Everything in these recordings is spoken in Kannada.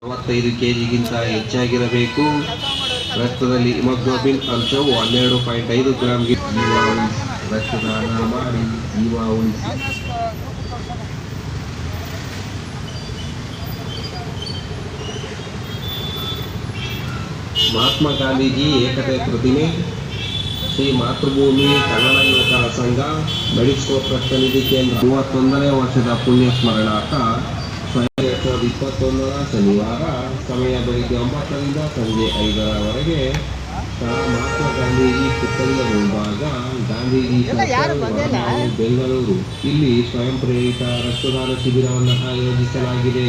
45 ಕೆಜಿಗಿಂತ ಹೆಚ್ಚಾಗಿರಬೇಕು. ರಕ್ತದಲ್ಲಿ ಹಿಮೋಗ್ಲೋಬಿನ್ ಅಂಶವು 12.5 ಗ್ರಾಂಗೆ ಜೀವ ಉಳಿಸಿ. ರಕ್ತದಾನ ಮಾಡಿ ಜೀವ ಉಳಿಸಿ. ಮಹಾತ್ಮ ಗಾಂಧೀಜಿ ಏಕತೆ ಪ್ರತಿಮೆ, ಶ್ರೀ ಮಾತೃಭೂಮಿ ಕನ್ನಡ ಯುವಕರ ಸಂಘ, ಮೆಡಿಸ್ಕೋಪ್ ರಕ್ತ ನಿಧಿ ಕೇಂದ್ರ 31ನೇ ವರ್ಷದ ಪುಣ್ಯ ಸ್ಮರಣಾರ್ಥ 2021 ಶನಿವಾರ ಸಮಯ ಬೆಳಿಗ್ಗೆ 9ರಿಂದ ಸಂಜೆ 5ರವರೆಗೆ ಸ್ಥಳ ಮಹಾತ್ಮ ಗಾಂಧೀಜಿ ಪುತ್ಥಳಿಯ ಮುಂಭಾಗ, ಗಾಂಧೀಜಿ ಸರ್ಕಲ್, ಬೆಂಗಳೂರು. ಇಲ್ಲಿ ಸ್ವಯಂ ಪ್ರೇರಿತ ರಕ್ತದಾನ ಶಿಬಿರವನ್ನು ಆಯೋಜಿಸಲಾಗಿದೆ.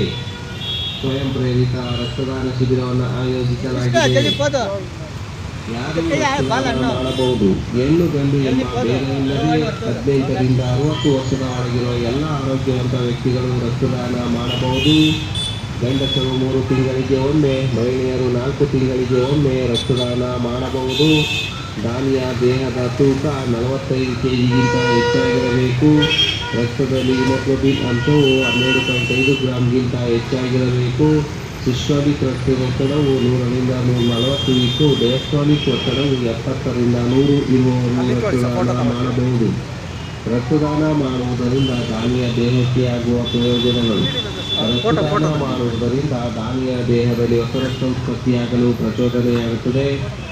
ಮಾಡಬಹುದು. ಹೆಣ್ಣು ಗಂಡು ಎಂಬ ಭೇದವಿಲ್ಲದೆ 18ರಿಂದ 60 ವರ್ಷದ ಒಳಗಿರುವ ಎಲ್ಲ ಆರೋಗ್ಯವಂತ ವ್ಯಕ್ತಿಗಳು ರಕ್ತದಾನ ಮಾಡಬಹುದು. ಗಂಡಸರು 3 ತಿಂಗಳಿಗೆ ಒಮ್ಮೆ, ಮಹಿಳೆಯರು 4 ತಿಂಗಳಿಗೆ ಒಮ್ಮೆ ರಕ್ತದಾನ ಮಾಡಬಹುದು. ದಾನಿಯ ದೇಹದ ತೂಕ 45 ಕೆಜಿಗಿಂತ ಹೆಚ್ಚಾಗಿರಬೇಕು. ರಕ್ತದಲ್ಲಿ ಹಿಮೋಗ್ಲೋಬಿನ್ ಅಂಶವು 12.5 ಗ್ರಾಂಗಿಂತ ಹೆಚ್ಚಾಗಿರಬೇಕು. ಸಿಸ್ಟೋಲಿಕ್ ರಕ್ತದೊತ್ತಡವು 100ರಿಂದ 140 ಇದ್ದು, ಡಯಾಸ್ಟೋಲಿಕ್ ಒತ್ತಡವು 70ರಿಂದ 100 ಇರುವವರು ರಕ್ತದಾನ ಮಾಡಬಹುದು. ರಕ್ತದಾನ ಮಾಡುವುದರಿಂದ ದಾನಿಯ ದೇಹಕ್ಕೆ ಆಗುವ ಪ್ರಯೋಜನಗಳು. ರಕ್ತದಾನ ಮಾಡುವುದರಿಂದ ದಾನಿಯ ದೇಹದಲ್ಲಿ ಹೊಸ ರಕ್ತ ಉತ್ಪತ್ತಿಯಾಗಲು ಪ್ರಚೋದನೆಯಾಗುತ್ತದೆ.